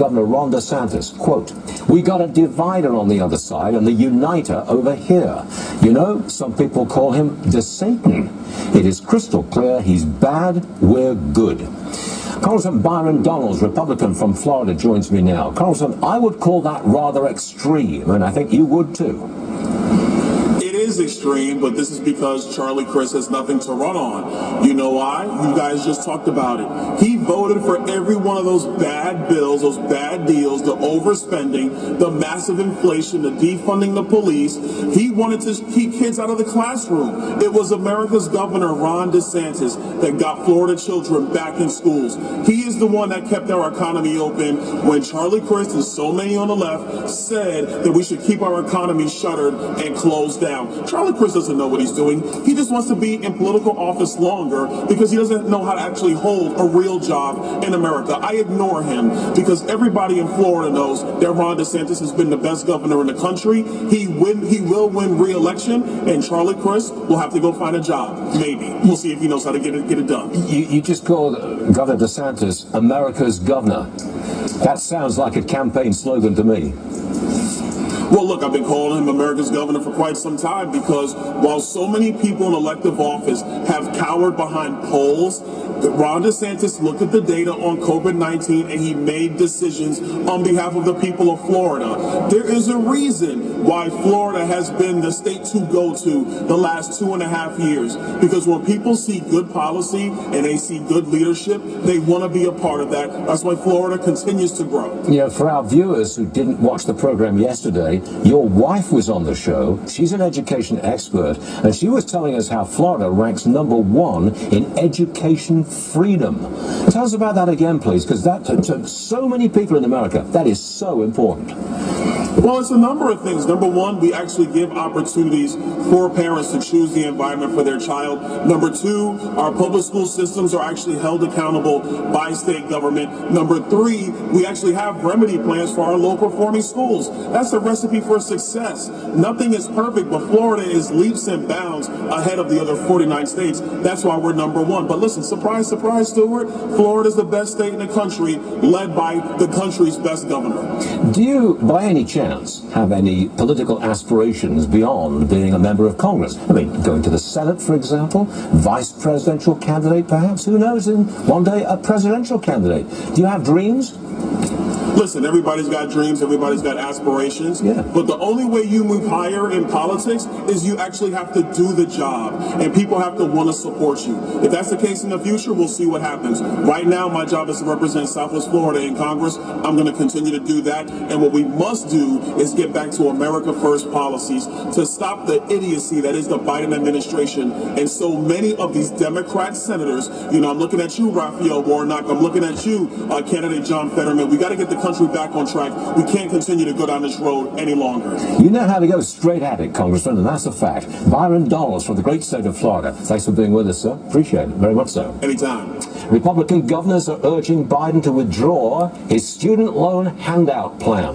Governor Ron DeSantis, quote, "We got a divider on the other side and the uniter over here. You know, some people call him DeSatan. It is crystal clear he's bad, we're good." Congressman Byron, Republican from Florida, joins me now. Congressman, I would call that rather extreme, and I think you would too. It is extreme, but this is because Charlie Crist has nothing to run on. You know why? You guys just talked about it. He voted for every one of those bad bills, those bad deals, the overspending, the massive inflation, the defunding the police. He wanted to keep kids out of the classroom. It was America's governor, Ron DeSantis, that got Florida children back in schools. He is the one that kept our economy open when Charlie Crist and so many on the left said that we should keep our economy shuttered and closed down. Charlie Crist doesn't know what he's doing. He just wants to be in political office longer because he doesn't know how to actually hold a real job in America. I ignore him because everybody in Florida knows that Ron DeSantis has been the best governor in the country. He will win re-election, and Charlie Crist will have to go find a job. Maybe. We'll see if he knows how to get it done. You just called Governor DeSantis America's governor. That sounds like a campaign slogan to me. Well, look, I've been calling him America's governor for quite some time because while so many people in elective office have cowered behind polls, Ron DeSantis looked at the data on COVID-19 and he made decisions on behalf of the people of Florida. There is a reason why Florida has been the state to go to the last 2.5 years, because when people see good policy and they see good leadership, they want to be a part of that. That's why Florida continues to grow. You know, for our viewers who didn't watch the program yesterday, your wife was on the show. She's an education expert, and she was telling us how Florida ranks #1 in education freedom. Tell us about that again, please, because that to so many people in America, that is so important. Well, it's a number of things. Number one, we actually give opportunities for parents to choose the environment for their child. Number two, our public school systems are actually held accountable by state government. Number three, we actually have remedy plans for our low-performing schools. That's a recipe for success. Nothing is perfect, but Florida is leaps and bounds ahead of the other 49 states. That's why we're #1. But listen, surprise, surprise, Stuart, Florida's the best state in the country, led by the country's best governor. Do you, by any chance, have any political aspirations beyond being a member of Congress? I mean, going to the Senate, for example, vice presidential candidate, perhaps? Who knows, in one day, a presidential candidate. Do you have dreams? Listen, everybody's got dreams, everybody's got aspirations, yeah. But the only way you move higher in politics is you actually have to do the job, and people have to want to support you. If that's the case in the future, we'll see what happens. Right now, my job is to represent Southwest Florida in Congress. I'm going to continue to do that, and what we must do is get back to America First policies to stop the idiocy that is the Biden administration and so many of these Democrat senators. You know, I'm looking at you, Raphael Warnock. I'm looking at you, candidate John Fetterman. We got to get the country back on track. We can't continue to go down this road any longer. You know how to go straight at it, Congressman, and that's a fact. Byron from the great state of Florida. Thanks for being with us, sir. Appreciate it. Very much so. Anytime. Republican governors are urging Biden to withdraw his student loan handout plan.